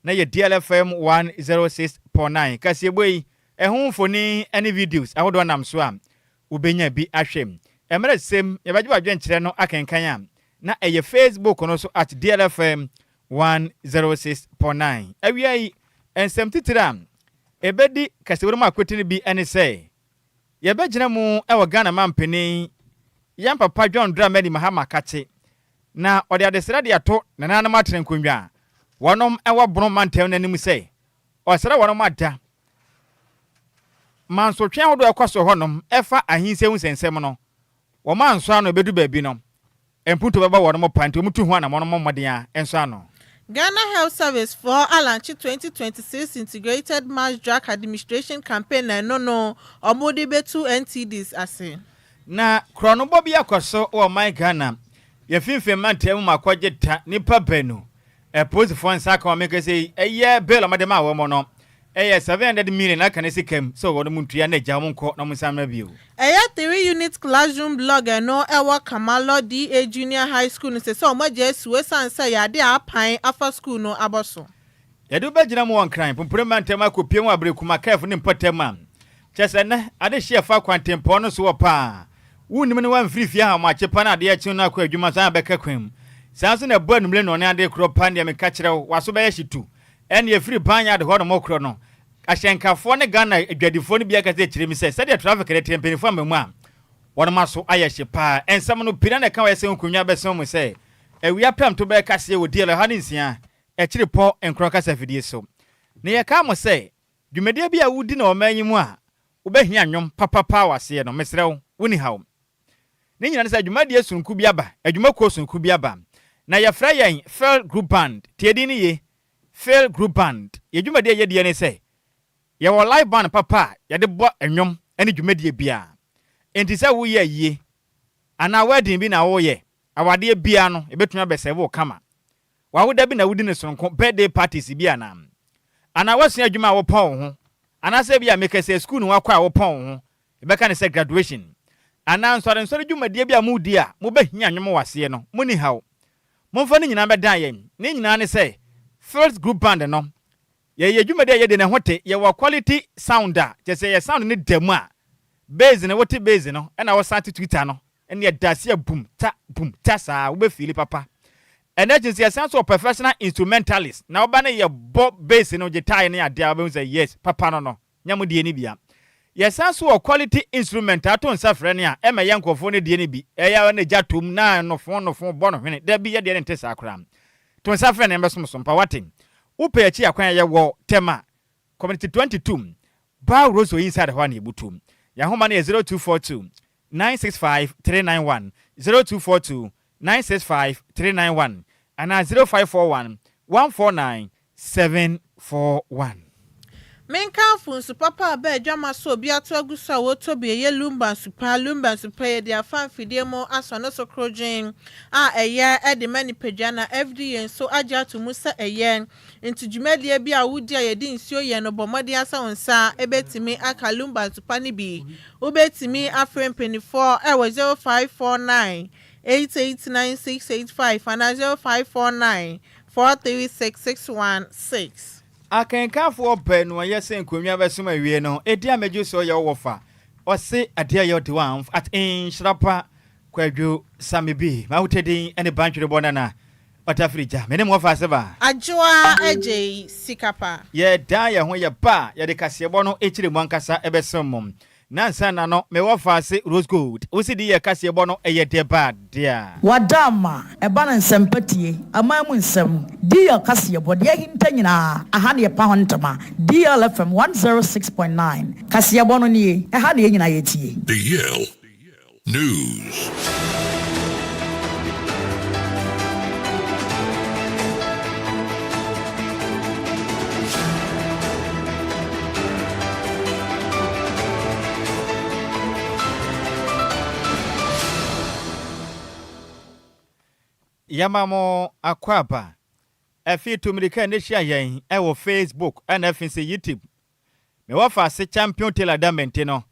na ye DLFM 106.9 kaseboi ehun foni any videos ahodo nam so am ubenya bi ahwem emre sem ye baje badwen kire no akenkan am na eye Facebook no so at DLFM 106.9 awiai ensem titiram ebedi kaseboro ma kwetini bi ene say ye begina mu ewo Ghana mampeni yam papa John Dramani Mahama Kate na ode adesra de ato na nanam atren konwa wonom ewo bono mantem nanim say osra wonom ada manso twen hodo ekoso honom efa ahinse hu sensem no wo manso ano bedu baabi no emputo baba wonom panti omutu hu anamono moden enso ano Ghana Health Service for Alanchi 2026 Integrated Mass Drug Administration Campaign na no omodi betu NTDs ase na krono bobi akoso o my Ghana ye finfem mantem makogeta nipa benu pose for nsa ka make say eye bill amadema wo mo no 700 million aka ne sikam so wono muntua na gya monko na munsamra bio 3 unit classroom blogger no ewa Kamalo DA Junior High School no se so maje suwe sansa ya de apan afa school no aboso yedu bagina mo wankran pompre mantem akopiem abrekuma kaf ne mpotema chese na ade shefa kwantempo no so pa wunim ne wan frifia ha ma chepa na de ya chi na akwa adwuma san beka kwam sanso na bo numle no ne ade kro pan de me ka kire waso be ya shitu en ye free banya de hono mokro no ahyenkafo ne Ghana adwadifo ne bia ka se kire mi se de traffic re tempenifo amemu a wono maso ayehye pa ensam no pira na ka wa se nkunwa be se mu se ewia pam to be ka se wo diele ha ne nsia e kire po enkro ka sa fidie so ne ye ka mo se dwumedia bia wudi na omanyimu a wo behia anwom papa wase no mesrew woni hawo ne nyina ne se dwumadie sunku bia ba adwumako sunku bia ba na ye fra yen Fail Group Band tiedi ne ye Fail Group Band ye dwumadie ye de ne se ye wo live band papa ye de bo enwom ene dwumadie bia enti se wo ye yie ana wedding bi na wo ye awade bia no ebetuma be se wo kama wa wo da bi na wudi ne sonko birthday parties bia na ana wasua adwuma wo pon ho ana se bia make se school no wakwa wo pon ho ebeka ne se graduation ana nsore dwumadie bia mu di a mo behia nwom wase no muni hawo momfa ne nyina bedan yen ne nyina ne se First Group Band no ye dwumadie ye de ne hote ye wa quality sounder je se ye sound ne demu a base ne wote base no na wo sat Twitter no ene ye dase boom ta sa wo be feel papa energy ye sense of professional instrumentalist na oba ne ye bo base no guitar ne ade a be say yes papa no nyamudie ni bia ye sense of quality instrument ato nsa frɛ ne a ema ye nkofo ne die ne bi eya ne jatom na no fon bo no hwene da bi ye de ne ntesa akra to nsa frɛ ne besom pa watin upe achi akwan ye wo tema community 22 ba roso inside ho na ebutum ya homa na 0242 965 391 0242 965 391 ana 0541 149 741 Menka funsu papa be adwama so obi ato agusa wo tobi ye Lumba super ye dia fan fidie mo aso no so krojin a eye e de mani pejana every year so agya to musa eye nti dwumadie bi a wudi a ye di nsuo ye no bomode asa onsa ebetimi aka Lumba super ni bi obetimi afrem penifo e wo 0549 889685 and 0549 43616 akenkafo pe no ye se nkonwa besom awie no edi ameju so ye wofa ose ade ye de wan at Nhyiraba Kwadwo Sammy bi ma hutedin ene bantwere bonana otafrija mene mo fa se ba Adjoa Agyei Sikapa ye da ye ho ye ba ye de kasebo no echire mu ankasa ebesom nansa na no me wofa se rose gold osidi ye kasebo no eye de ba dia wadama eba na nsempatie amamu nsem di ya kasebo de hinta nyina aha ne pa hontama DLFM 106.9 kasebo no nie aha ne nyina yetie DL News. Yamamo akwaba efi tumrika ne hia yen e wo Facebook and efi se YouTube me wo fa se champion tailor damente no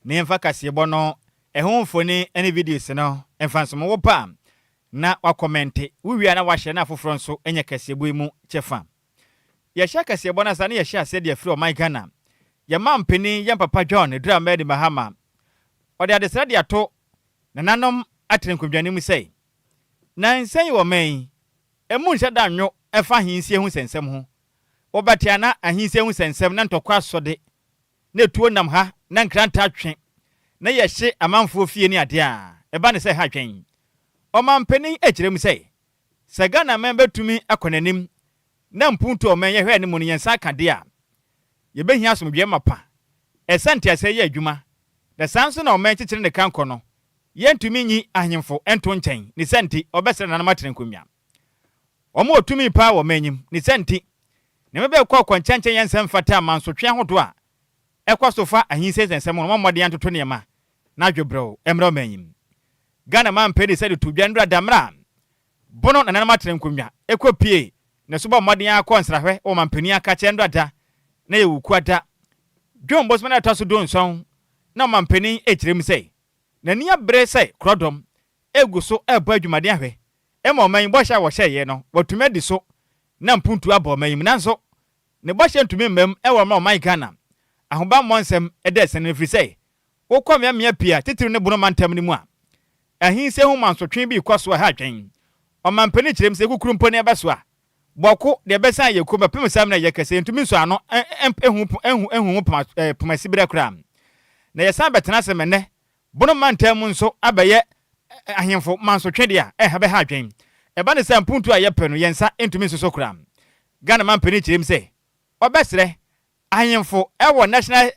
ne mfa kasebo no e ho mfoni ene videos no emfa so wo pa na wa comment wi wi na wa hye na afoforo nso enye kasebo mu chefa ye hye kase bona sa na ye hye ase de free o my Ghana ye mam peni ye papa John drama de mahama o de adesra de ato nananom atrenkodwane mu sei na nsen wo men emu nhye da nwo efa hinsie hu sensem ho obatia na ahinsie hu sensem na ntokwa asode na tuo nam ha na nkranta atwe na ye hye amanfo fie ni ade a eba ne se ha twen o mampeni ekirem sei se Ghana men betumi akonanim na mpuntu o men ye hwe ne mu ne yensa kade a ye behia asomdwe mapa esante ase ye adwuma da sanso na o men kikire ne kanko no yentumi nyi ahemfo ento nchen ni senti obesere na matene nkomia omo otumi pa wo manyim ni senti ne mebe kwa kwanchanchen yensem fata mansotwe ahodo a ekosofa ahinse sensem no mmode antoto ne ma na dwebro emro manyim Ghana man pedi said to Jandra Damra Bono na matene nkomia ekopie ne so ba mmode akonsrahwe o mampani aka chendra da na ye wukwada John Bosman ataso don son na mampani ekirem sei na nia bre sei krodom eguso ebo adwumade ahwe ema man bosha wo hyeye no watuma di so na mpuntu abo man nanso ne bosha ntumi mmem ewo ma man Ghana ahoba monsem edese ne firi sei wokọ mia pia titiru ne bono mantam ni mu a ahinse hu mansotwe bi kwaso ha twen o mampani kirem sei kukuru mponi abaso a boko de besan yeku bepem sam na yekese ntumi nso ano ehu pomasi bira kra na yesan betena semene bono mantam nso abaye ahemfo mansotwe dia habe ha twen eba ne sampuntu a yepe no yensa ntumi nso kra Ghana mampani kirem sei obesre ahemfo ewo national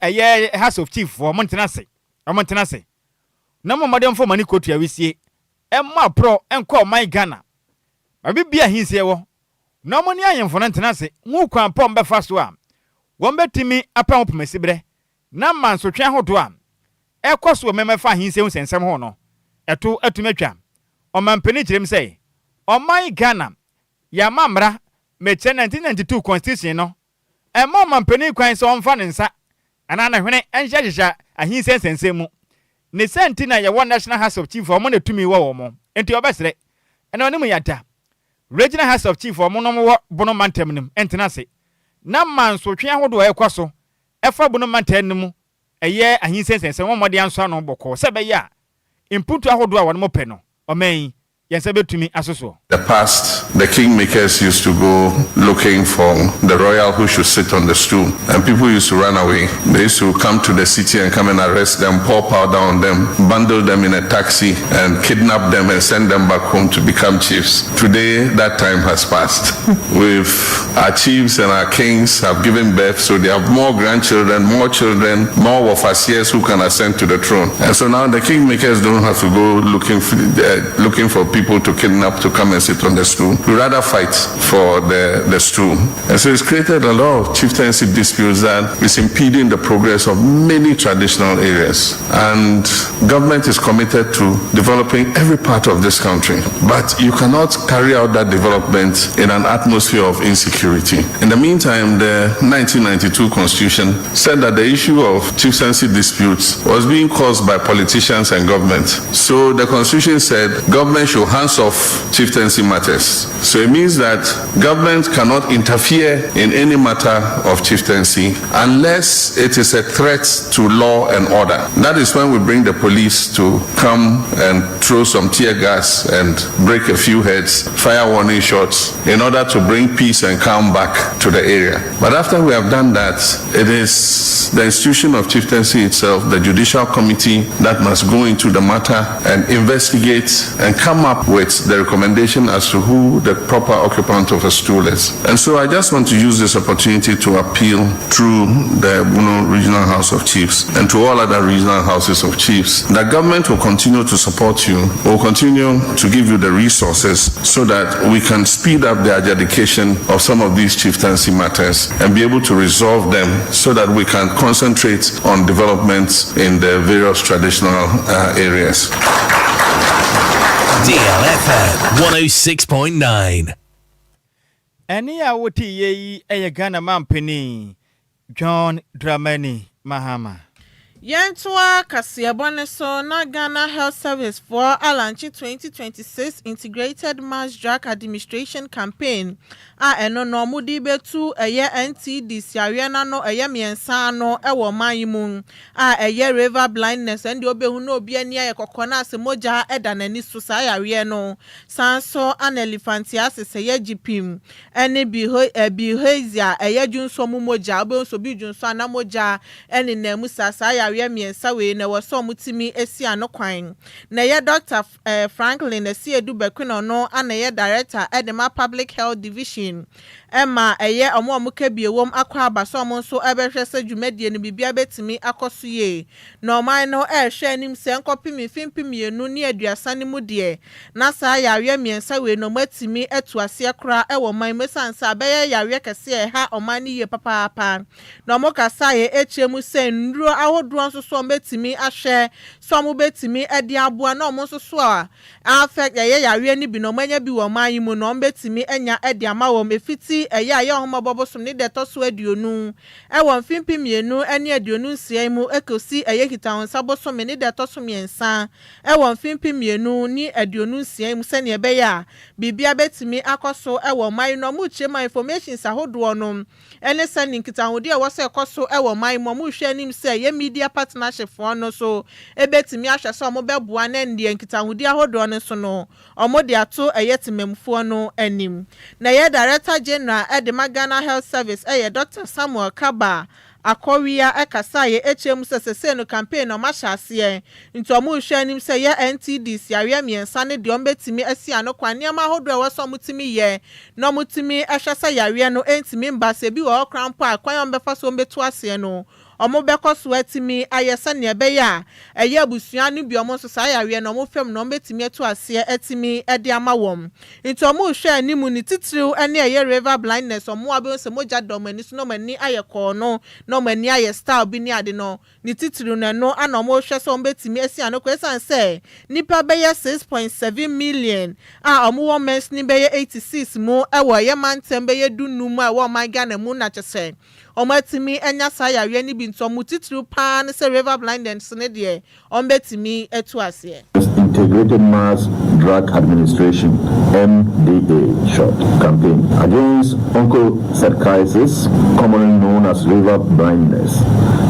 house of chief for montenase na mmodem fo mani kotu awisie emma pro enko my Ghana abibia hinse wo na moni ahemfo no ntenase hu kwan pom be fa so a won betimi apa opomasibre na mansotwe ahodo a ekoso memefa hinse hu sensem ho no eto atumetwa o mampani kirem sei o my Ghana ya mamra meche 1992 constitution no emma mampani kwan so onfa ne nsa ana na hwene enhyehyehya ahinse sensemu ne senti na ye national house of chief omo na tumi wo mo enti obesere ena oni mu yada regional house of chief omo no wo bono mantem nim entenase na mansotwe ahodo ekwaso efa bono mantam eye ahinse sensemu modde anso ano boko sebe ya imputu ahodo a won mo pe no omen The past, the kingmakers used to go looking for the royal who should sit on the stool, and people used to run away. They used to come to the city and come and arrest them, pour powder on them, bundle them in a taxi, and kidnap them and send them back home to become chiefs. Today, that time has passed. Our chiefs and our kings have given birth, so they have more grandchildren, more children, more wafasiers who can ascend to the throne. And so now the kingmakers don't have to go looking for people to kidnap to come and sit on the stool. We rather fight for the stool. And so it's created a lot of chieftaincy disputes that is impeding the progress of many traditional areas. And government is committed to developing every part of this country. But you cannot carry out that development in an atmosphere of insecurity. In the meantime, the 1992 Constitution said that the issue of chieftaincy disputes was being caused by politicians and government. So the Constitution said government should hands off chieftaincy matters. So it means that government cannot interfere in any matter of chieftaincy unless it is a threat to law and order. That is when we bring the police to come and throw some tear gas and break a few heads, fire warning shots, in order to bring peace and calm back to the area. But after we have done that, it is the institution of chieftaincy itself, the judicial committee, that must go into the matter and investigate and come up with the recommendation as to who the proper occupant of a stool is. And so I just want to use this opportunity to appeal through the Regional House of Chiefs and to all other regional houses of chiefs that government will continue to support you, will continue to give you the resources so that we can speed up the adjudication of some of these chieftaincy matters and be able to resolve them so that we can concentrate on developments in the various traditional areas. DLFM 106.9. Any awoti ye Ghana mampeni John Dramani Mahama. Yentwa Kasiabone so na Ghana Health Service for Alanchi 2026 Integrated Mass Drug Administration Campaign eno no mudi betu eye NTD siawe na no eye miensa no ewo man mu eye river blindness and obehu no obi ani ayekokona asemoja eda nani so sa yawe no sanso an elephantiasis eye jipim ene behavior eye junso mu moja obe so bi junso na moja ene na musa sa yawe miensa we na wo so mutimi esi anokwan na ye Dr. Franklin esi edu bekwino no ana ye director edema public health division Emma eye omuke biewom akwa abaso mo nso ebehwese dwumadie no bibia betimi akosoye no man no ehwe anim se nkopimi fimpimienu ne aduasa ne mu de na sa yawe miensa we no matimi etuase kra ewo man mesansa beye yawe kese ha oman ne ye papa no mo kasa ye echemu se nduro ahodro nso so betimi ahwe so mo betimi edi aboa na mo nso so a affect ye yawe ni bi no manya bi wo man mu no betimi enya edi ama wo mefiti eya ya homa bobosom ni de toso aduonu ewo mfimpimienu ene aduonu nsia mu ekosi eye kitawonsa bosom ni de toso miensa ewo mfimpimienu ni aduonu nsia mu sene ebeya bibia betimi akoso ewo man no mu chema information sahodo no ene sane kitahode e wose ekoso ewo man mo mu hwe anim se ye media partnership for no so ebetimi ahwe so mo beboa na ndie kitahode ahodo no so no omo de ato eye timemfo no anim na ye director general Edema Ghana Health Service Dr. Samuel Kaba Akowia ekasa ye HM sesese no campaign no mashase nti omu hwe anim se ye NTD siawe miensa ne de ombetimi asi anokwan niam ahodo e woso mutimi ye no mutimi ehwese yawe no entimi mbase bi wo krampo akwan ombefa so ombetu ase no omo bekoso atimi ayese ne ebeya eye abusua no bi omo so sa yawe no omo fem no ombetimi atu ase atimi ede amawom nti omu hwe anim ni titiriw ene eye river blindness omo abe se moja domani so no mani ayeko no no mani aye style bi ni ade no ni titiriw na no ana omo hwe so ombetimi asi anoko esan se nipa beye 6.7 million omo wo mens ni beye 86 mu ewo ye mantem beye dunu mu ewo man Ghana mu na chese omatimi enya sa yawe ni bi nto mutitru pan se river blindness ne de ombetimi etu ase Integrated Mass Drug Administration MDA short campaign against onchocerciasis, commonly known as river blindness,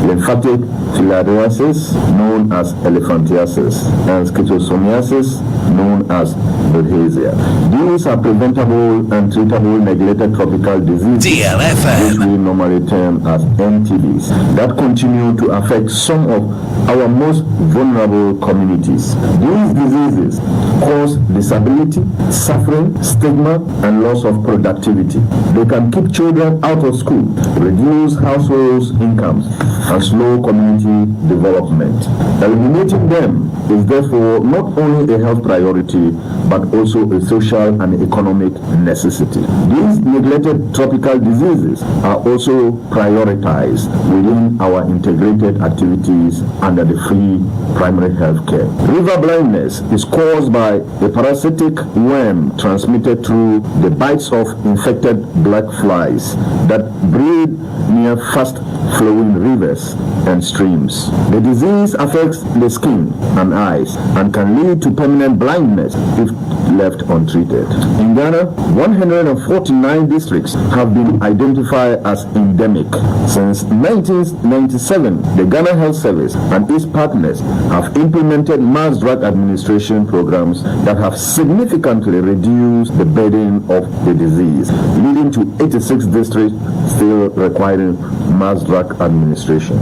lymphatic filariasis known as elephantiasis, and schistosomiasis known as bilharzia. These are preventable and treatable neglected tropical diseases, DLFM, which we normally term as NTDs, that continue to affect some of our most vulnerable communities. These diseases cause disability, suffering, stigma, and loss of productivity. They can keep children out of school, reduce households' incomes, and slow community development. Eliminating them is therefore not only a health priority, but also a social and economic necessity. These neglected tropical diseases are also prioritized within our integrated activities under the free primary health care. River blindness is caused by a parasitic worm transmitted through the bites of infected black flies that breed near fast-flowing rivers and streams. The disease affects the skin and eyes and can lead to permanent blindness if left untreated. In Ghana, 149 districts have been identified as endemic. Since 1997, the Ghana Health Service and its partners have implemented mass drug administration programs that have significantly reduced the burden of the disease, leading to 86 districts still requiring mass drug administration.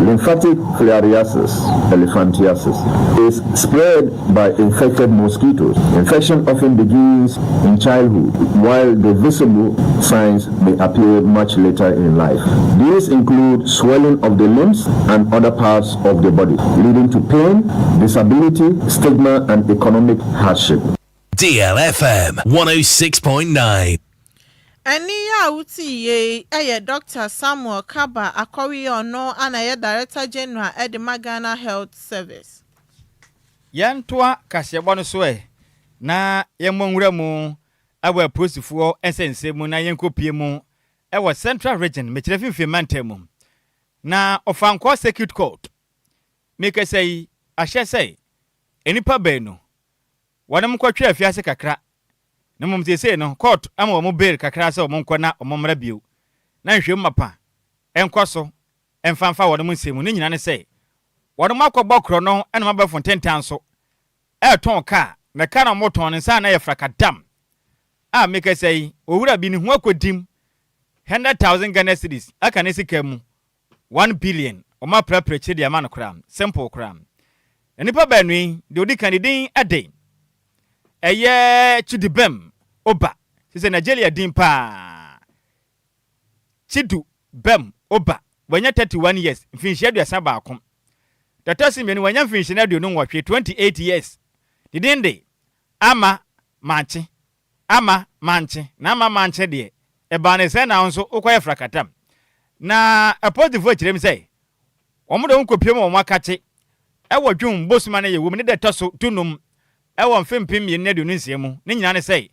Lymphatic filariasis, elephantiasis, is spread by infected mosquitoes. Infection often begins in childhood, while the visible signs may appear much later in life. These include swelling of the limbs and other parts of the body, leading to pain, disability, stigma, and economic hardship. DLFM 106.9. Eni ya uti ye Dr. Samuel Kaba Akowia no ana ye Director General Edema Ghana Health Service. Yantoa kasiabo no so na yemonwura mu awa posifuo ensense mu na yenkopie mu ewo Central Region mechirefimfe mantemu na ofanko Circuit Court make say ahye say enipa benu wanam kwatwa afiase kakra na mum se no court ama omo bail kakra se omo nkɔ na omo mra bio na nhwem mapa enkoso emfanfa wode mu nsemu ne nyina ne se wode makɔbɔ kro no ena mabɛfo tentan so ton ka me ka na moton nsa na ye frakadam a make say owura bi ne ho akodim 100,000 Ghana cedis aka ne sika mu 1 billion o ma prepreche dia man kram simple kram enipa banu de odi kanidin ade eye chidibem oba se Nigeria din pa chidu bem oba wanya 31 years mfinhia aduasa ba akom datasi menu wanya mfinhia na aduonu nwɔtwe 28 years didinde ama manche na ama manche de eba ne se na nso ukoye frakatam na apositive kirem say omodo nkopiem o makache ewo dwum bosuma na yewo ne de toso tunum ewo mfempem ye ne de nsiemu ne nyina ne say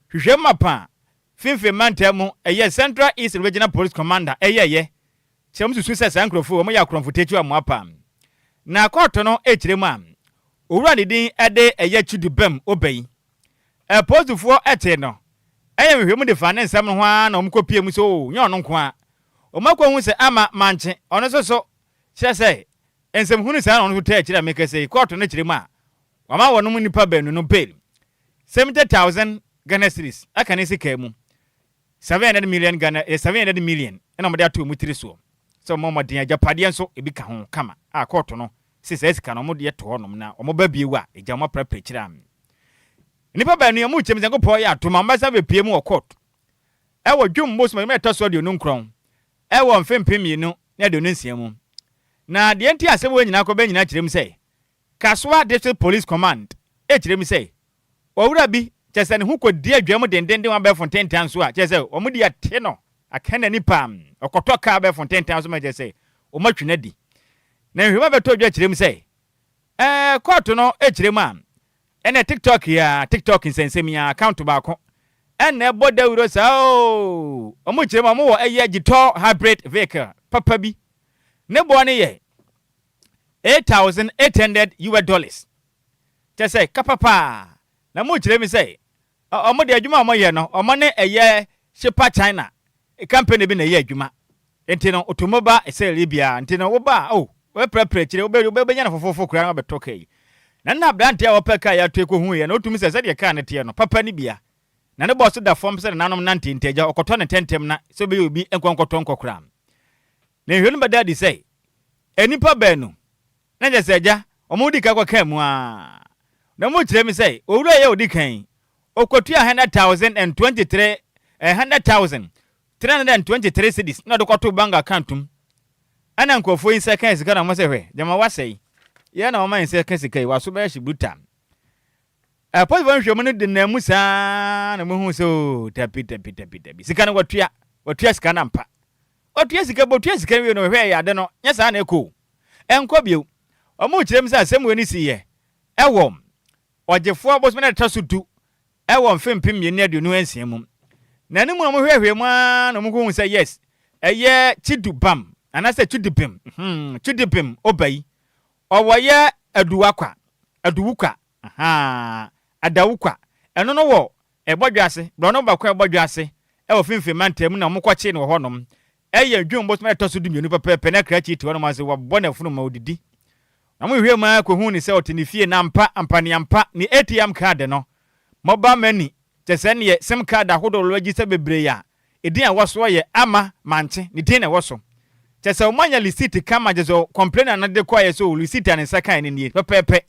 hwehwem mapa fimfem mantemu eye Central East Regional Police Commander eye chem susu se sankrofo o ya kromfotechu amuapa na court no ekirem am owura didin ade eye chudubem obei apositive ete no eye hwehwem de fa ne nsam no ho na omkopiem so nye ono nko a omakwa hu se ama manche ono so se ensem hunu sa ono to ekira make say court no kirem a wama wono nipa banu no bail 70,000 Ghana cedis aka ne sika mu 700 million Ghana 700 million ena mo de ato mu tiri so mo den agapade nso ebi ka ho kama a court no sisa sika no mo de to honom na omo ba biewu a eja mo prepare kira am nipa banu ya mu chem zengo po ya to mamba sa be pie mu court e wo dwum mo so me to so de onu nkron e wo mfempem yinu na de onu nsiamu na de enti asem wo nyina ko ba nyina kirem say Kaswa District Police Command e kirem say owura bi chese ne hu ko di adwam dendenden wa be fonten tan so a chese o mu di ate no akana ni pam okoto ka be fonten tan so ma chese o matwena di na hwema be to adwa kirem say court no e kirem am ene TikTok insensem ya account ba ko ene boda wuro sa o mu kirem am wo eye gito hybrid vehicle papa bi ne bo ne ye $8,800 chese kapapa na mu kirem say omo de adwuma omo ye no omo ne eye Shipa China company bi na ye adwuma enti no otomoba ese Libya enti no wo ba we prepare kire wo be nya na fofofo kura na be tokai na brante a wo peka ya to ekohu ye na otumi se de ka ne te no papa ni bia na ne boss da form se nanom nante nteja okoto ne tentem na se be obi enkonkoto nkokura na hwenu ba dadi say enipa banu na je seja omo di ka kwa kamu a na mu kire mi say owura ye odi kan okotua 100,323 cedis na dokoto bank accountum ana nkofo yin second sika na mo se hwe jama wasei ye na o man second sika yi waso ba shi buta apo von hwemo no de na mu sa na mo hu so tapi sika na watua sika na mpa watua sika wi no hwe ya de no nya sa na eko enko bio o mu kirem sa asem weni si ye ewom ogefo abosme na taso du ewom fempem ye ne de no ansiam na ne mu no hwehwe mu na mo hu say yes eye chidubam anase chudibem obai owoye aduwukwa adawukwa eno no wo ebodwase bro no bakwa ebodwase ewo fimfim mantem na mokwache ne wo honom eye dwumbo so toso du mienu pepe na krachi ti wonom ase wo bona funu ma odidi na mo hwe ma ko hu ni se otinifie na ampa ni ATM card no mobile money chese ne ye sim card ahodo register bebre ya edin a woso ye ama manche ni din na woso chese omanya receipt kama jezo complain na de kwa ye so receipt an saka ni nie pepe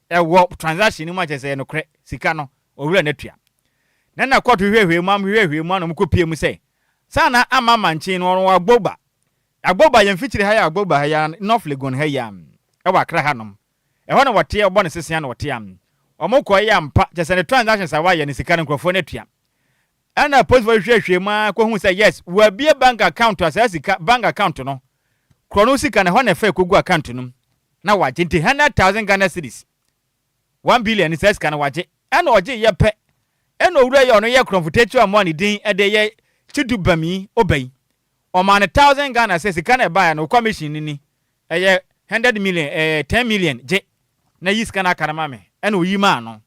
ewo transaction ni ma chese no kre sika no owura natua na court hwehwe mu na mkopie mu say sana ama manche no agboba ye mfitiri ha ya agboba ha ya North Legon ha ya ewa akra hanom eho na wote obo ne sese na wote am omukọ ya mpa chese ne transactions awa ye ne sika no krofo natua ana post for hwehwe mu ko hu say yes we bie bank account as sika bank account no krono sika na ho na fa kogu account no na waje nti 100,000 Ghana cedis 1 billion says kana waje ana oje ye pe ena owura ye ono ye kromfotetu amoni din ede ye chidubami obei o man 1,000 Ghana says kana buy no commission ni eye 100 million 10 million je na yiska na karama me ena oyima no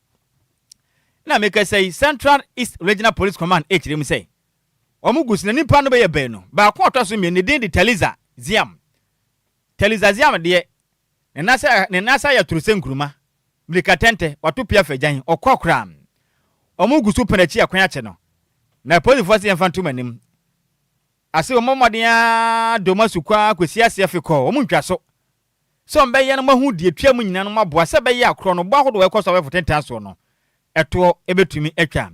na make say Central East Regional Police Command HRM say omugus na nipa no be ye be no ba ko otoso me ne din de Teliza Ziam de ne nasa ya turuse nkuruma blikatente watopia fajan okokram omugusu penachi akwan ache no na police force infantum anim ase omomodea domasukwa kwesi ase afekọ omuntwa so mbe ye no mahu die twam nyina no maboa se be ye akro no bo ahodo we koso we fotenta so no eto ebetumi etwa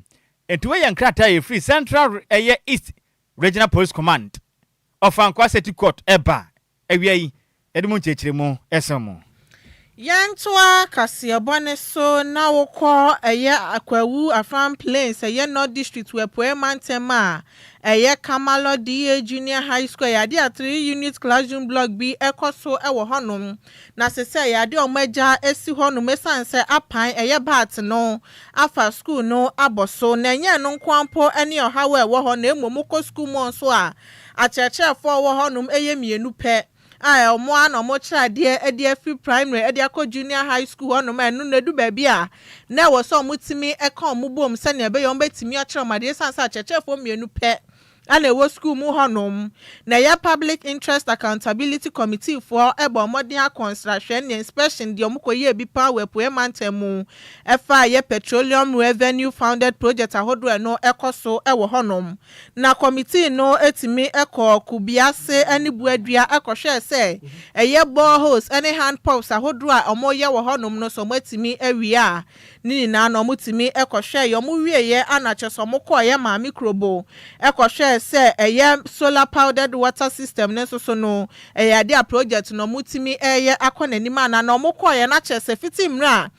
enti we ye nkrata ye free Central East Regional Police Command of Enquires City Court eba ewiai edemu chechiremu esemo Yantoa Kasiabone so na wokọ akwawu afam plains North District wepoe mantema Kamalo DA Junior High School yade 3 unit classroom block B ekoso ewo honum na sese yade omaja esi honum esanse apan bat no afa school no aboso na nya no nkwampo ene ohawe ewo ho na emomoko school mo so a achechefo wo honum mienu pe omo an omo chade ede free primary ede akọ junior high school ono ma enu nedu baby a na wo so mutimi eka omubom se na ebe yo betimi akere made sansa chechefo mienu pe ana ewo school mu honom na ya public interest accountability committee for ebo modern construction and inspection di omukoye bi pa wepoe mantemu efa ye petroleum revenue founded project ahodo no ekoso ewo honom na committee no etimi eko kubiase ani buadua ekohwe se eye boreholes any hand pumps ahodo a omoye wo honom no so matimi awia ni na no mutimi ekohwe yo mu wieye anacheso mokoye ma microbo ekohwe say solar powdered water system so no dia project no mutimi akonanima na no mokoye na chese fitimra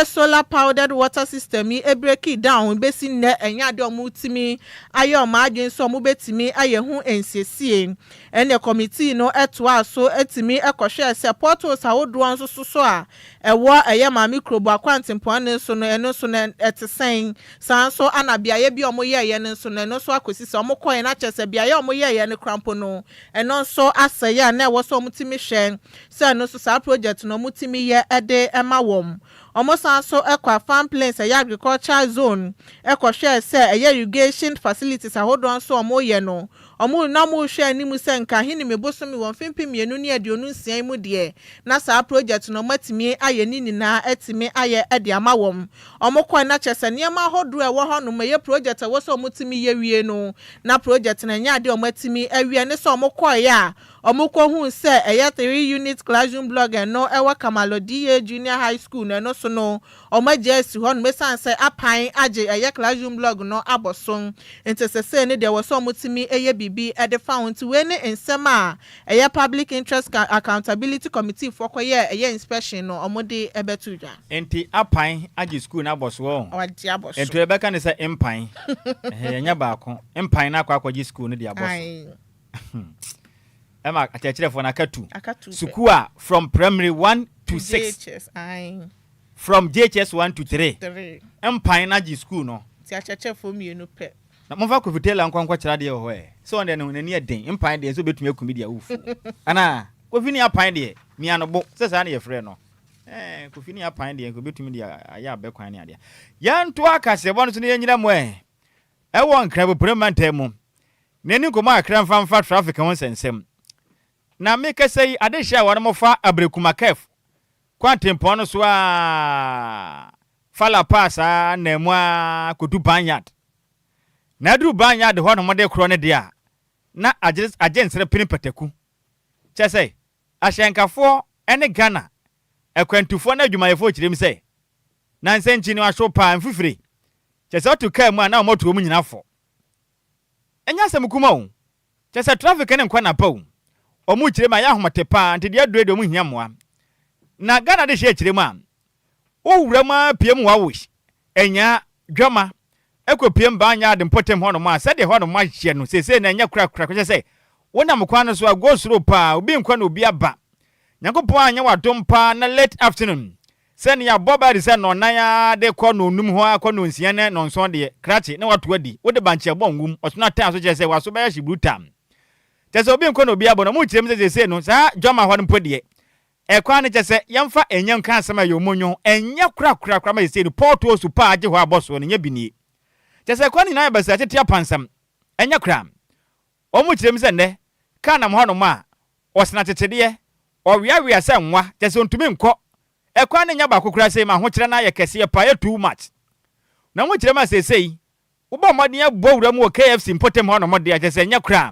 solar powdered water system yi break it down besi ne enya de omutimi ayo ma adwen so mo betimi ayehu ensiesie ene committee no etwa so etimi ekohwe se portals awodo nso so a ewo ma microbo akwantempo ne so no eno so na etesen san so anabia ye bi omoye ye ne so na eno so akosi se omokoye na chese bia ye omoye ye ne krampo no eno so asaya na ewo so omutimi hwe se eno so sa project no mutimi ye ede emawom omosan so ekwa farm plains agricultural zone ekohwe se irrigation facilities ahodon so omoye no omu na mu hwe ni mu se nka hini mebosomi won fimpi mienu ni aduonu nsian mu de na sa project no matimi aye ni na etimi aye ede amawom omokwa na chese niam ahodo ewo hono meye project ewo so omutimi ye wie no na project na nya de omatimi awie ne so omokwa ya omukwo hu se 3 unit classroom block no ewa Kamalo DA Junior High School no so no omaje si ho no mesanse apan age classroom block no aboson entesese ne de wo so omutimi eye bibi e de found we ne ensema public interest accountability committee for koye inspection no omode ebetuja enti apan age school na aboso odi aboso enti ebeka ne se empan nya baako empan na akwaje school ne de aboso Emma achechirefo na katu sukua from primary 1 to 6 from JHS 1 to 3 empire na ji school no ti achechefo mienu pe na monfa ko vitela nkwankwa kira de ho so on de no nani eden empire de so betumi akumi de awufu ana ko fini apan de mia no bo sesa na ye frɛ no ko fini apan de ko betumi de aya abekwan ne ade ya nto akase bo no so ne nyira mo won kra bo premantemu neni ko ma kra mfa traffic won sensem na make say adehia won mo fa abrekuma kef kwantempo no so a fala pasa na mu a kodu banyad na duru banyad ho no mo de kro ne de a na agensere pini pataku chese ahyenkafo ene Ghana ekwantufo na adwumayefo kirem say na nsenchi ni ahwo pa mfifire chese otu ka mu a na moto mu nyinafo enya semkuma o chese traffic ne nkwa na pa o omu kirem ya ahomate pa ntede aduredo mu hiamoa na Ghana de hye kirem a o wurama piem wa wish enya dwama ekopiem ba anya de potem ho no ma se de ho no ma hye no sese na enya kura ko se wona mkwa no so a go soro pa obi nkwa na obi aba nyakopo anya wadom pa na late afternoon se ne ya boba de se no nan ya de ko no num ho akọ no nsia ne no nson de krachi na watu adi wo de banche bongum osuna tan so je se waso ba ya hye brutam tese obi nkwa na obi aba no mu kirem se no sa dwama ho no pode ekwa ne kyese yemfa enye nka asema yomonyo enye kura ma yesi porto super agye ho aboso ne nya binie kyese ekwa ni na yabasa tetia pansam enye kura omu kyerem se ne ka na mo no ma osena tetede owia se nwa kyese ontumi nko ekwa ne nya ba kokura se ma ho kyere na ye kese pa ye too much na mo kyerem asesei uba mmɔden abɔwura mu KFC mpotem ho no mmɔden kyese enye kura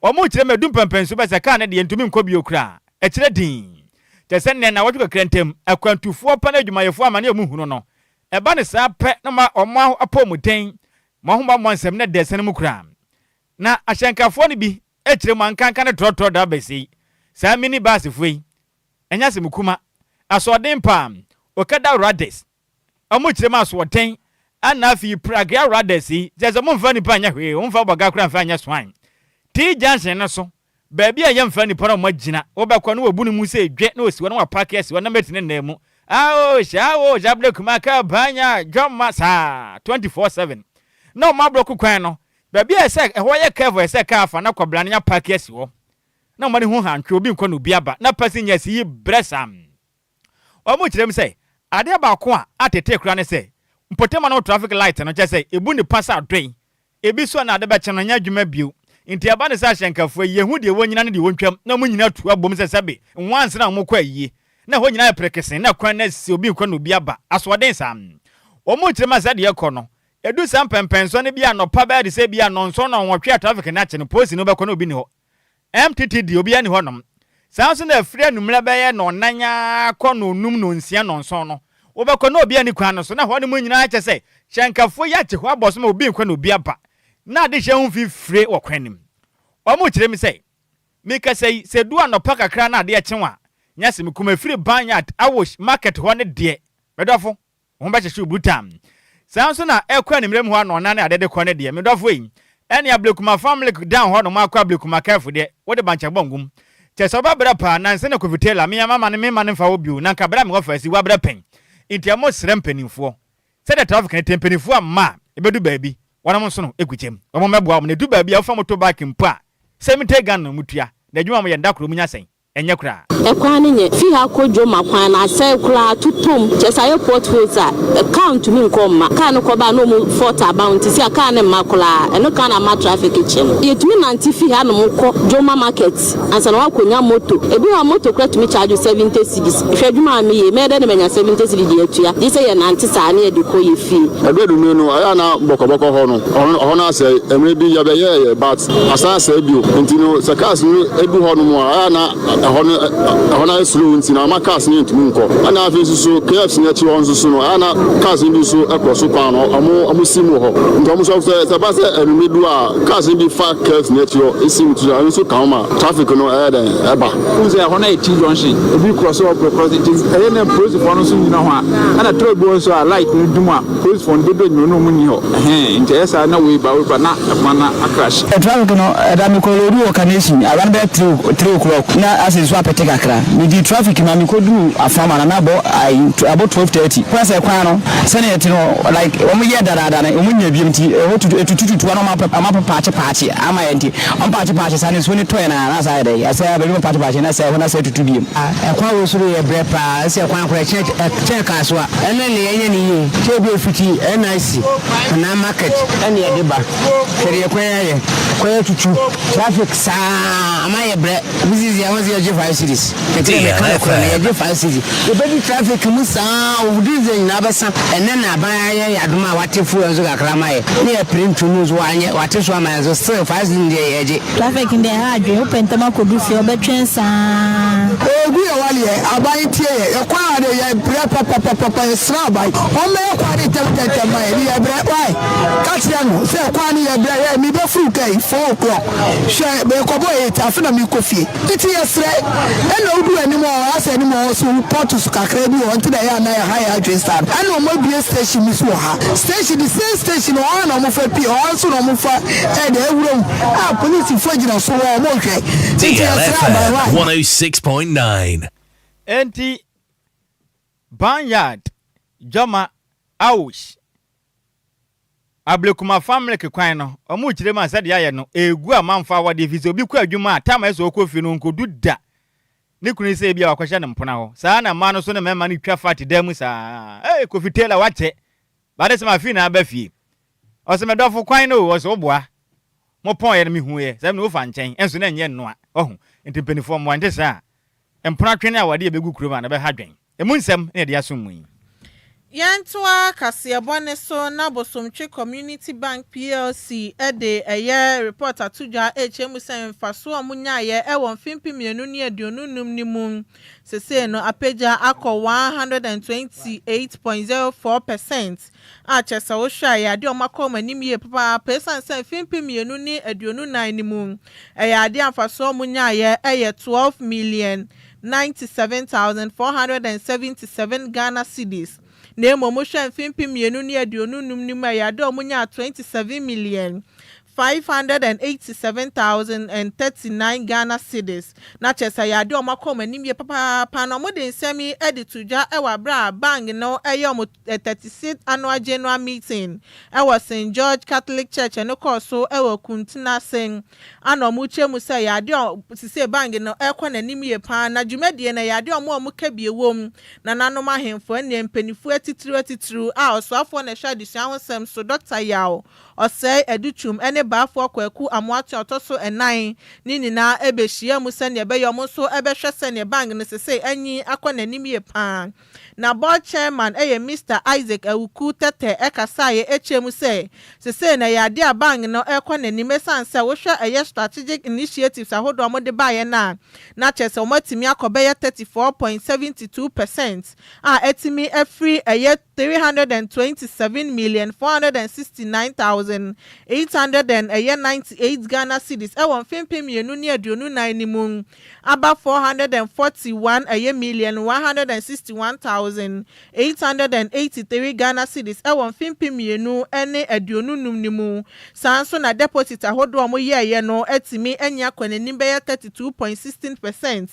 omu kyerem adum pempenso be se ka ne de ntumi nko bi okura ekyere din kyese ne na wotwe krentem akwantufoɔ pa na adwumayefo amane emu hunu no eba ne saa pɛ na ma ɔmo apɔmuden ma ho ba monsɛm ne de sene mu kura na ahyankafoɔ ne bi ekyere mu ankanka ne trɔtrɔ da besi saa mini bus foi enya se mukuma asɔden pam okada rades ɔmo kyerɛ ma asɔden ana fi praga rades kyese mo mfa nipa nya hwe mo mfa boga kura mfa nya swan T junction no so baabi a yemfa nipa no magina obekɔ no wabu ne mu se dwe na osiwo no wa park esi wona metine na mu shawo jable kuma ka banya jomma sa 24/7 no ma block kwan no baabi a se ɛhɔ yɛ careful se ka afa na kɔbra nya park esi wo na mo ne hu hantwe obi nkɔ no bi aba na passenger si yi bresam omo kyerem se ade ba ko a atete kura ne se mpotema no traffic light no kyɛ se ebu ni pasa adwen ebi so na ade ba kye no nya dwuma bio inti abane sa hyenkafo yehu de wonyina ne de wontwam na munyina tu abom se sebe nwanse na mo kwa yie na ho nyina prekesen na kwan na si obi nkɔ no bi aba asoden sam omo kyerema sa de ekɔ no edu sam pempenso ne bia no pa ba de se bia no nso no nwotwe traffic na kye no posi no bekɔ no obi ni ho MTTD obi ani ho nom sanso na afiri anumra ba ye no nanya kɔ no num no nsia no nso no obekɔ no obi ani kwan no so na ho ne munyina kye se hyenkafo ya kye ho aboso ma obi nkɔ no obi aba na de hye hu fifire wokwanim omo kyerɛ mi sɛ mika sɛ du anopa kakra na de ekyenwa nya se mekuma firi banyat awosh market ho ne de medofo ho ba hyehye butam sanso na ekwa nimrem ho ano na ade de kɔ ne de medofo yi ene ablekuma family down ho no makwa ablekuma careful de wo de bancha bongum kyɛ sɛ ba bra pa na nse na kovitela me mama ne me ma ne fa wo bio na nka bra me ho fa si wa bra pen intiamo srem panimfo sɛ de traffic ne tempanimfo amma ebedu baabi wana mo so no ekuchem omo meboa mo ne du baabi afa moto back mpa semite gan no mutua na adwuma mo ye ndakoro munya sen enye kura ekwa ne nye fi ha kojo makwan na sai kura tutum chesa ye portfolio account mi nkomma ka no koba no mu 40 bounty si aka ne makula eno ka na ma traffic chem ye tumi nanti fi ha no mko joma market ansa na wakonya moto ebi wa moto kura tumi charge 70 cedis hwadwuma mi ye mede ne menya 70 cedis de atua di se ye nanti sa na ye de ko ye fi ebedu mi no aya na bokoboko ho no na se emre bi ya be ye but asa se bio ntino se cars no edu ho no mo aya na hona slow nti na makas ni ntumi nko ana afi so KFC na chi won so no ana cars ni so ekroso kwa no amu simu ho nto mo so se ba se enumedu a cars ni bi fa KFC na chi o esim tu a so kauma traffic no eba unze hona e T junction ebi cross up because it is na police for no so nyina ho ana trade bo so a light ni dum a police for do no mu ni ho nti esa na we ba na mana crash traffic no da mi ko lodu o kanesi around 3 o'clock na so apete kakra mi di traffic na mi ko du afama na about 12:30 kwase kwa no sene yeti no like omo ye dada na omo nya biem ti etututu no ma patch ama yenti on patch sane so ni toy na sa dey asa be patch na sa hona sa tutu biem kwa wo suru ye brepa asa kwa check aswa ene ne yenye ni yi che bi ofiti NIC na market ene ye deba kere kwa tutu traffic sa ama ye bre bizi ya wazi ya 5 cities ya 5 cities the baby traffic musa udize na basa ene na abaya ya duma watefu yanzu ga kramaye ne ya print news wanye watesu ama yanzu still 5 cities yeje traffic ndi haje upentama ko du fi obetwensa ogu ya wali abayi tie ya kwa de ya papa srabai o me kwa de tete mai ni ya bre why catch them say kwa ni ya bre ya mi be fru kai 4 o'clock she be ko boy ta afina mi kofi titi yesre ena udu animo asa animo so port su kakra bi won tida ya na ya high Agyei star ena mo bie station mi so ha station the same station o na mo fa pi o so na mo fa de ewurom police fo gina so wo mo hwe DLFM 106.9 enti banyard joma aush ablekuma family kwan no omu kire ma sade aye no egu amanfa wade fizo bi kwa adwuma atama eso okofi no nkodu da ne kunu se bia wakwahya ne mpona ho saa na ma no so ne mema ne twa fat dem saa Kofi Taylor wache ba de se ma fi na ba fie o se me dofo kwan no o se oboa mo pon ye ne hu ye se me wo fa nchen enso na nye no a ohu enti penifo mo ante saa mpona twene a wade ebegu kuroma na be ha dwen emu nsem na de aso mu Yantua Kasiabone so na Bosomtwe Community Bank PLC ede eye report atuja HM sen faso amunya ye e won fimpi mienu ni aduonunum ni mu sese no apeja akọ 128.04% a chesa wo hwa ya de omakọ manim ye papa pesan sen fimpi mienu ni aduonunan ni mu e ya de afaso amunya ye eye 12,097,477 Ghana cedis. Name motion fimpi mienu ni aduonunum ni ma ya do munya 27,587,039 Ghana cedis. Na chesa ya do makoma nim ye papa na mo de nsemi edituja e wa bra bang no eyo mo 36th annual general meeting e was St George Catholic Church and so e wa kuntina sen ano mu chemu say ya do sise bang no e kwa nanim ye pa na dwumade na ya do mo kabie wom na nanom ahemfo ne mpanifu atitru a osoafo na hwa disuan hosem so Dr. Yao osei educhum ene baafo kwaku amoato otoso enan ni nyina ebehia mu se ne beyom so ebehwe se ne bang ne sese anyi akọnanim ye pa na board chairman Mr. Isaac Awuku Tete ekasaye echemu se sese na ya de bang no ekọnanim sanse wo hwe strategic initiatives ahodo mo de baye na chese o matimi akọbeye 34.72% a etimi every 320,469,898 Ghana cedis e won fimpi mienu ni aduonu nan ni mu aba 441,161,883 Ghana cedis e won fimpi mienu ene aduonu num ni mu sanso na deposit ahodo mo ye no etimi enya kwanenim be 32.16%.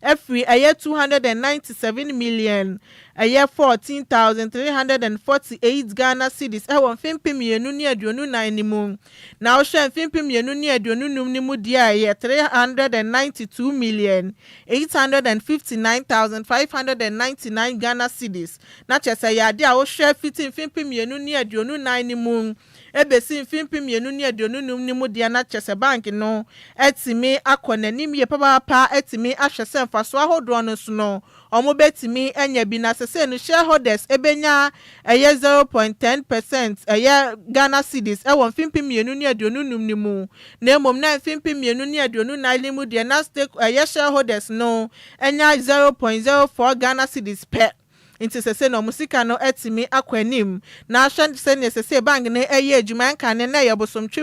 Every 297 million 14,348 Ghana cedis e won fimpi mienu ni aduonu nan ni mu na o hwe fimpi mienu ni aduonu num ni mu dia 392 million 859,599 Ghana cedis na chese ya dia o hwe fitin fimpi mienu ni aduonu nan ni mu ebesi fimpi mienu ni aduonunum ni mu dia na chese bank no etimi akọnanim ye papa etimi ahwese mfaso ahodo no so no omo betimi enya bi na sese no shareholders ebenya 0.10% Ghana cedis e won fimpi mienu ni aduonunum ni mu na emom na fimpi mienu ni aduonu na ni mu dia na stake shareholders no enya 0.04 Ghana cedis per inti sese no musika no etimi akwanim na ahwe se ne sese bank ne eye adwuma nka ne na yebosomtwe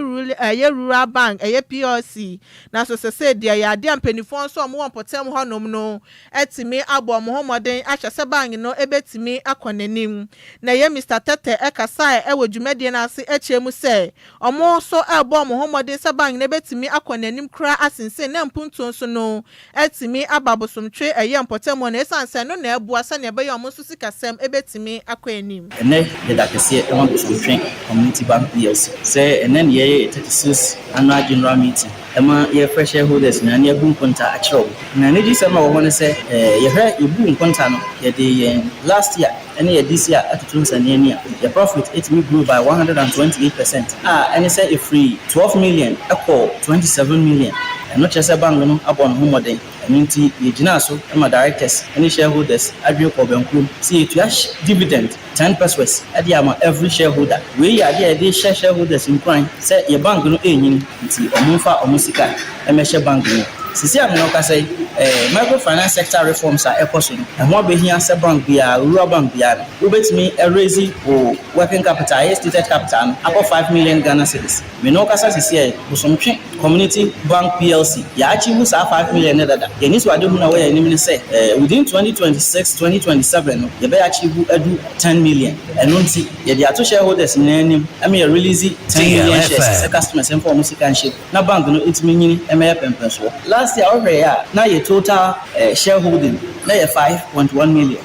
rural bank PLC na so sese dia ya de ampanifo so mo wonpotem honom no etimi abo mo homoden ahwe se bank no ebetimi akonanim na ye Mr. Tete ekasa adwumade na ase echemu se omo so abo mo homoden se bank ne betimi akonanim kra asense na mpuntu so no etimi ababosomtwe mpotem no esanse no na ebu asa ne be yomo so sikasem ebetimi akwanim ene de dakese e wan Bosomtwe Community Bank PLC say ene ye 36 annual general meeting ema ye fresh shareholders na ne bu nkonta achiro na ne disem na wo ne say ye hwe ebu nkonta no ye de last year ene ye this year atutum sane ne the profit it will grow by 128%. Ene say a free 12 million equal 27 million and not just a bank no abon homode nti ye gina so ema directors any shareholders Adjoa Agyei see to cash dividend 10% at yama every shareholder we are there shareholders in crime say your bank no enyin nti omunfa omusika emeshe bank no sisi am no ka say microfinance sector reforms are ecoson and what be here say bank bia rural bank bia we betimi raise working capital stated capital about 5 million Ghana cedis me no ka say sisi Bosomtwe Community Bank PLC ya achieve 5 million dada ye ni so ade hu na we ni say within 2026-2027 ye be achieve edu 10 million and nti ye dey ato shareholders ni anim am ye release 10 million shares say customers and for music ship na bank no itimi nyini e me pempenso last year over here na ye total shareholding na ye 5.1 million.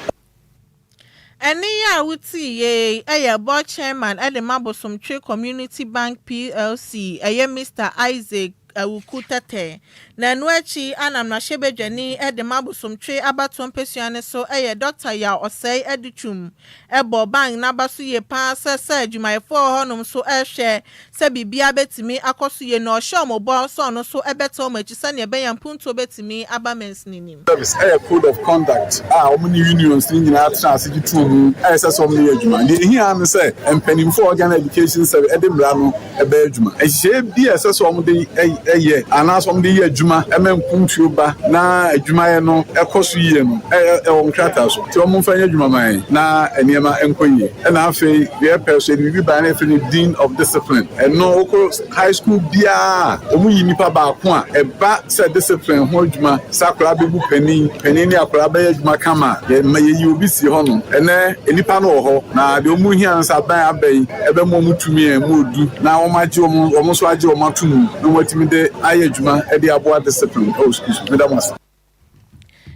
Eni ya wuti ye board chairman Bosomtwe Community Bank PLC Mr. Isaac Awuku Tete na nuachi anam na hyebedwani de mabosomtwe abato mpesiane so Dr. Ya Osei Edichum ebo bang na baso ye pa se adwumayefo honom so hwe se bibia betimi akoso ye no hye omobo so no so ebeto machi se ne beyan punto betimi abamensninim service code of conduct omni unions ni nyina trans ditu se so omni adwuma ni here am say empanimfo organ education service edemra no ebe adwuma ehye bi se so omde eye ana so omde ye adwuma emempuntuo ba na adwuma ye no ekoso ye no onkrata so ti omfanya adwuma man na eniema enkoye na afi ye person bi ba na fi dean of discipline no high school bia omu yinipa ba ko a eba se discipline ho adwuma sakura bebu penin ni akura ba adwuma kama ye mayi obi si ho no ene enipa no ho na de omu hia nsa ban abai ebe mo mutumi e mo du na omaje omo so aje omatunu no watimi de aye adwuma e de abo discipline excuse me that was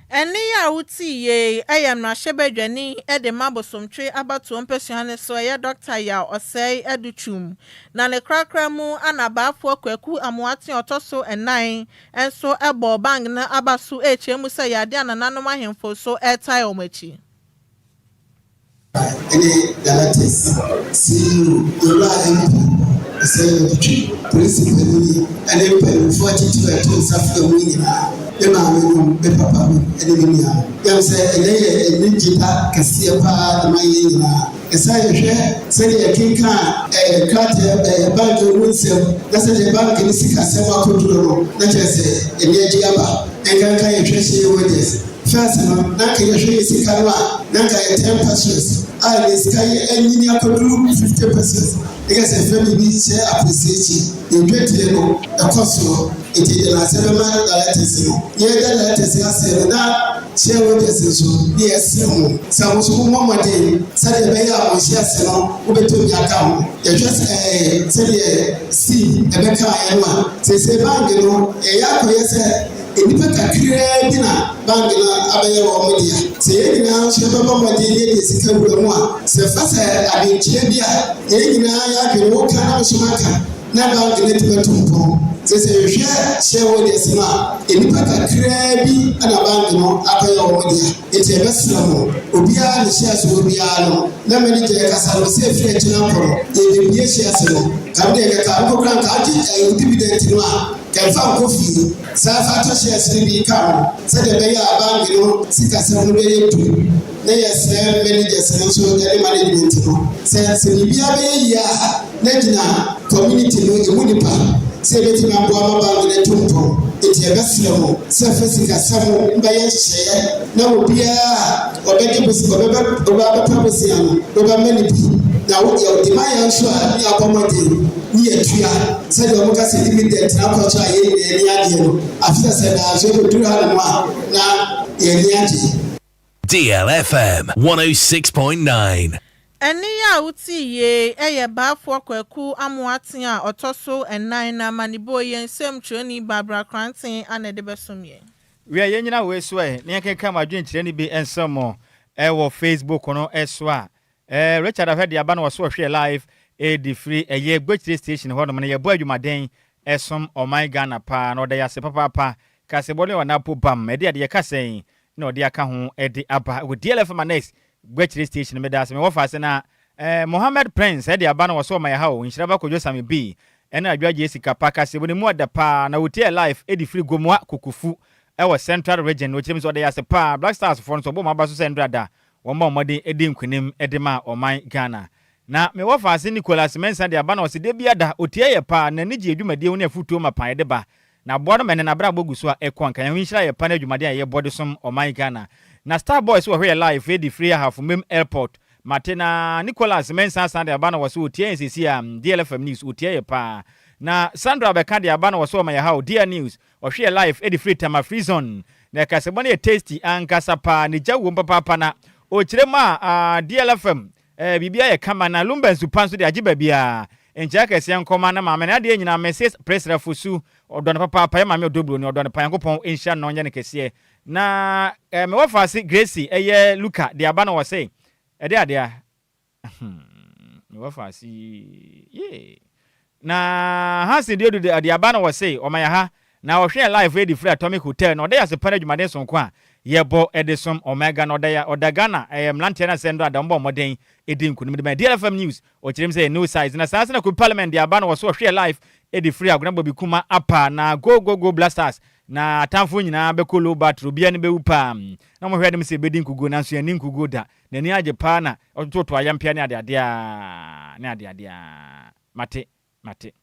Eni ya uti ye ayam na hyebedwani de mabosomtwe abato mpesiane so Dr. Ya Osei Edichum na ne krakra mu anabafo kwaku amoate otoso enan enso ebo bang na abaso echemu se yade anananom ahemfo so etai omachi any dialectics see the principally and then 42 South Carolina. The papa and the say a digital Cassia, the Mayina. As I say, a king a carter, a bank of Wilson, that's a bank in Sika, not just a near Giaba, and can treasure with this. First, Naka Sikara, Naka 10%. I sky and you could do 50%. Because a family needs appreciation. In Britain, a cost it is a 7 month lattice. Yet that lattice has that share with us. Yes, some Mama day, Saturday Bay, or Shasson, over to the account. You just see a better one. Say, Bangano, a yako, yes. Enipa kakra dina bangina abaye wo media se nyina sheba baba de de sika wuramu a se fasa abenchire bia nyina ya de wo kana msumaka na bangina tibatumpo se hwe wo de sima enipa kakra bi ana bangino abaye wo media ete besramo obia ne hye aso obia no na manager kasa no se fre china koro e bie hye aso no kabde ka ko kran ka ati dividend no a Kefan coffee, Safa shares be come, said the Bayer Bangino, Sika 7 million to they are managers and also the management. Says Libya, Negina, community no Munipa, say it in a Baba Bangin Tumpo, it's a vessel, surfacing a sum by a share, no beer, or Beckabus, or Baba Papaciano, over many people. Now, your demand sure you accommodate near Tria, said the Mocassi limited Nakocha after said, I should do now, DLFM 106.9. Eni ya uti ye bafo kwaku amoate a otoso enan na manibo ye nsem twani Barbara Cranton anedebesomye. We are yenyina we so e ne kenka madwen kire ni bi ensemo wo Facebook no eswa Richard have the abano so hwe live the free ye gbechire station ho no ne ye bo adwumaden esom o my Ghana pa no de yase papa kasebole wana popam e de kasen no de aka ho e de aba with DLFM next gbechire station me das me wo fa se na Mohammed Prince e de abano so my ha o Nhyiraba Kwadwo Sammy B ena Adjoa Agyei Sikapa kasebole mu ada pa na wotie live e de free gomwa kokufu e wo central region no chim so de yase pa Black Stars for so bo ma ba so central da wọ́n mọ̀dé edi nkwenem edema oman Ghana na me wo fa se Nicholas Mensa de aba na o se de bia da otie ye pa na nigi edwumade won afutuo mapan de ba na bodo men na bra bogu so a ekon kan hinhira ye pa na edwumade a ye bode som oman Ghana na Star Boys wo hwe live e di free half mem airport Martina Nicholas Mensa san de aba na wo se otie nsisi a DLFM news otie ye pa na Sandra Beka de aba na wo so ma ye ha Dear News o hwe live e di free time free zone na kasebone e tasty ankasa pa ni jawo papa na o kirema DLFM bibia ye kama na Lumba nsupanso de agiba bia enja kese yankoma na maame na de nyina message press refusu odon papa pa maame odobro ni odon pa yankopon insha no nya ne kese na me wafase Gracie eye Luka de aba na wo say e de ade a me wafase ye na hasi de ade aba na wo say o ma ya ha na wo hwe live edi free Atomic Hotel no dey ase pana dwumade so nko a yebo Edison Omega no dey Odagana mlantia na sendo adambo moden edi nkunum de DLFM news o kirem say no size na sanse na ku parliament de aba no so hwe live edi free agona bobi kuma apa na go blasters na atamfo nyina beko low battery bia ne bewu pa na mo hwe dem se bedi nkugo na so ya nkugo da na ni age pa na ototo ayampia ne ade mate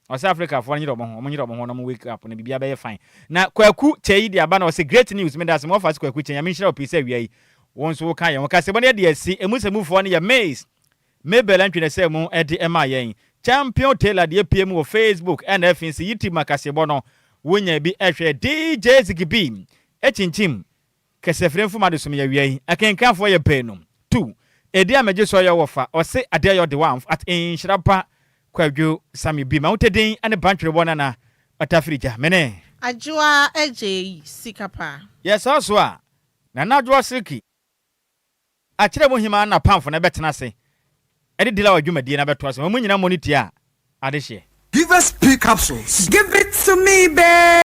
South Africa for nyiro mo no wake up na bibia be fine na kwaku chei de aba na say great news me das mo fast kwaku chei ya menhira opise wiai won so kan ye won ka se bone de asi emusemufo ne ya maze mebel antwene se mu ede ema yen champion tailor de PM wo Facebook and FNC yiti makasebo no wonya bi ehwe DJ Zigibi echinchim kesefremfu madesum ya wiai akenkanfo ye penum 2 edi amaje so ye wofa o se ade yo de one at Nhyiraba Kwadwo Sammy bi ma utedin ane bantwere bona na atafrija mene Adjoa Agyei Sikapa yes also a na Adjoa Siki a kire mo hima na pamfo na betena se edi dila wadwumadi na beto ase mo nyina moniti a ade hye Give us P capsules. Give it to me, babe.